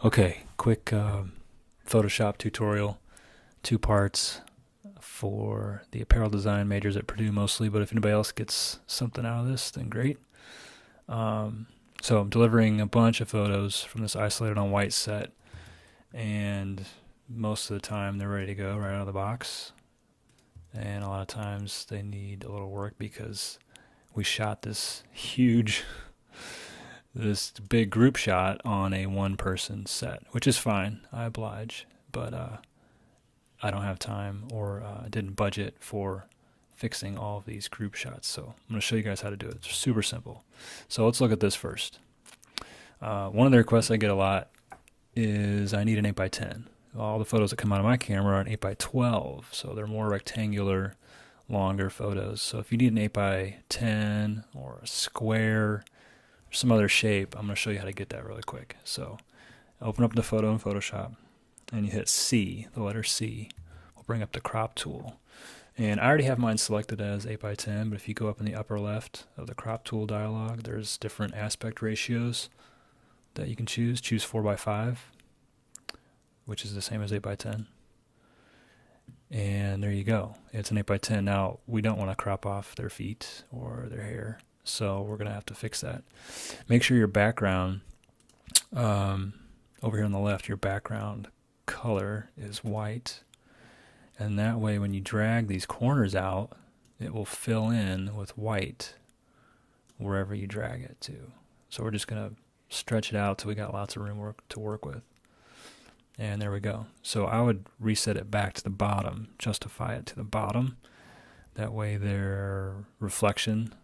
Okay, quick Photoshop tutorial, two parts for the apparel design majors at Purdue mostly, but if anybody else gets something out of this, then great. So I'm delivering a bunch of photos from this isolated on white set, and most of the time they're ready to go right out of the box. And a lot of times they need a little work because we shot this big group shot on a one person set, which is fine. I oblige, but I don't have time or didn't budget for fixing all of these group shots. So I'm going to show you guys how to do it. It's super simple. So let's look at this first. One of the requests I get a lot is I need an 8x10. All the photos that come out of my camera are an 8x12, so they're more rectangular, longer photos. So if you need an 8x10 or a square, some other shape, I'm going to show you how to get that really quick. So open up the photo in Photoshop and you hit C, the letter C. We'll bring up the crop tool. And I already have mine selected as 8x10, but if you go up in the upper left of the crop tool dialog, there's different aspect ratios that you can choose. Choose 4x5, which is the same as 8x10. And there you go. It's an 8x10. Now, we don't want to crop off their feet or their hair, so we're going to have to fix that. Make sure your background, over here on the left, your background color is white. And that way when you drag these corners out, it will fill in with white wherever you drag it to. So we're just going to stretch it out till we got lots of room to work with. And there we go. So I would reset it back to the bottom, justify it to the bottom. That way their reflection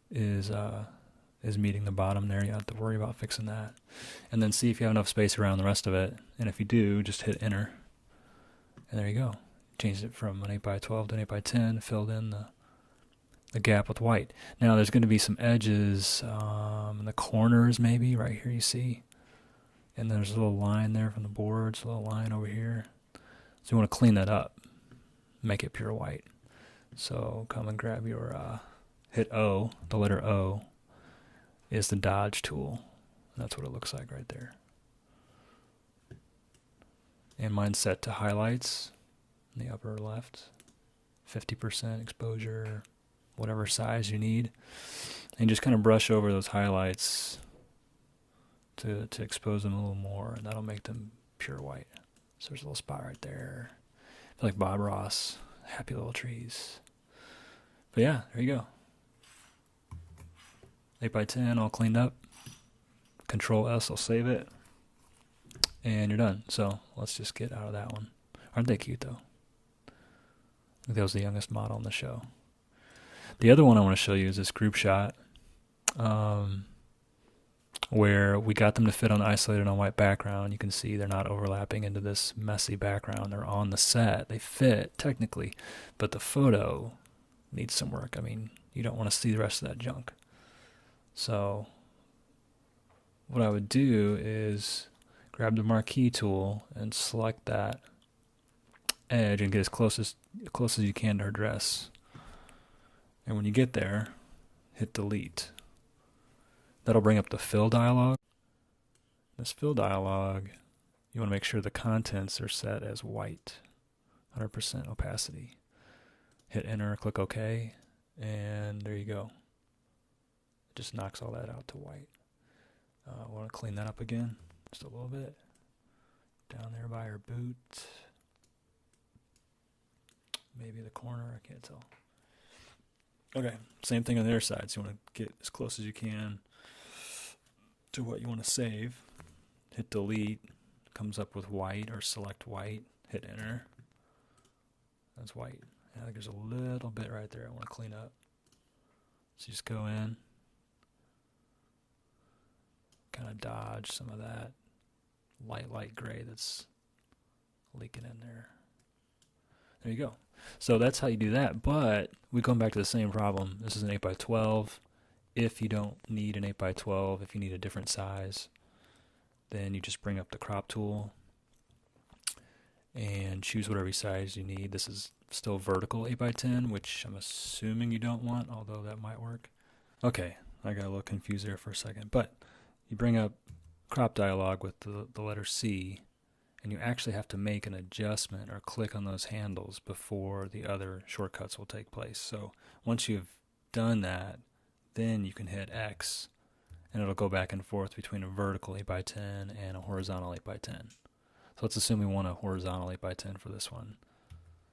is meeting the bottom there. You don't have to worry about fixing that. And then see if you have enough space around the rest of it. And if you do, just hit enter. And there you go. Changed it from an 8x12 to an 8x10, filled in the gap with white. Now there's going to be some edges in the corners maybe, right here you see. And there's a little line there from the boards, a little line over here. So you want to clean that up, make it pure white. So come and grab your, hit O, the letter O is the dodge tool. That's what it looks like right there. And mine's set to highlights in the upper left, 50% exposure, whatever size you need. And just kind of brush over those highlights to expose them a little more, and that'll make them pure white. So there's a little spot right there. I feel like Bob Ross, happy little trees. But yeah, there you go. 8x10 all cleaned up. Control S will save it. And you're done. So let's just get out of that one. Aren't they cute though? I think that was the youngest model in the show. The other one I want to show you is this group shot where we got them to fit on the isolated on white background. You can see they're not overlapping into this messy background. They're on the set. They fit technically, but the photo needs some work. I mean, you don't want to see the rest of that junk. So what I would do is grab the marquee tool and select that edge and get as close as you can to her dress. And when you get there, hit delete. That'll bring up the fill dialog. This fill dialog, you want to make sure the contents are set as white, 100% opacity. Hit enter, click OK, and there you go. It just knocks all that out to white. I want to clean that up again, just a little bit. Down there by her boot. Maybe the corner, I can't tell. Okay, same thing on the other side. So you want to get as close as you can to what you want to save. Hit delete, comes up with white, or select white, hit enter. That's white. I think there's a little bit right there I want to clean up. So you just go in, kind of dodge some of that light gray that's leaking in there. There you go. So that's how you do that, but we come back to the same problem. This is an 8x12. If you don't need an 8x12, if you need a different size, then you just bring up the crop tool and choose whatever size you need. This is still vertical 8x10, which I'm assuming you don't want, although that might work. Okay, I got a little confused there for a second, but you bring up crop dialog with the letter C, and you actually have to make an adjustment or click on those handles before the other shortcuts will take place. So once you've done that, then you can hit X, and it'll go back and forth between a vertical 8x10 and a horizontal 8x10. So let's assume we want a horizontal 8x10 for this one.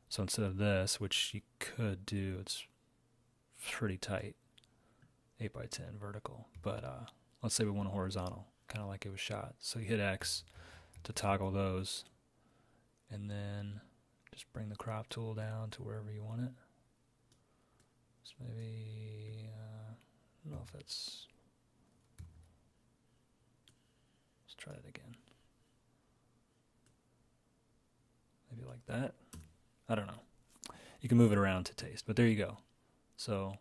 So instead of this, which you could do, it's pretty tight, 8x10 vertical. But let's say we want a horizontal, kind of like it was shot. So you hit X to toggle those, and then just bring the crop tool down to wherever you want it. So maybe, I don't know if that's, let's try it again. Maybe like that. I don't know. You can move it around to taste, but there you go. So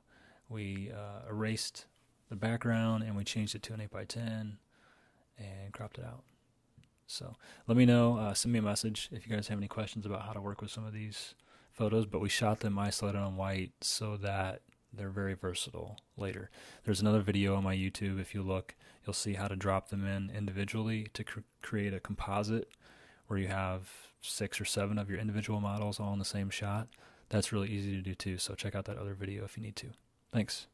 we erased the background and we changed it to an 8x10 and cropped it out. So let me know, send me a message if you guys have any questions about how to work with some of these photos, but we shot them isolated on white so that they're very versatile later. There's another video on my YouTube. If you look, you'll see how to drop them in individually to create a composite where you have 6 or 7 of your individual models all in the same shot. That's really easy to do too, so check out that other video if you need to. Thanks.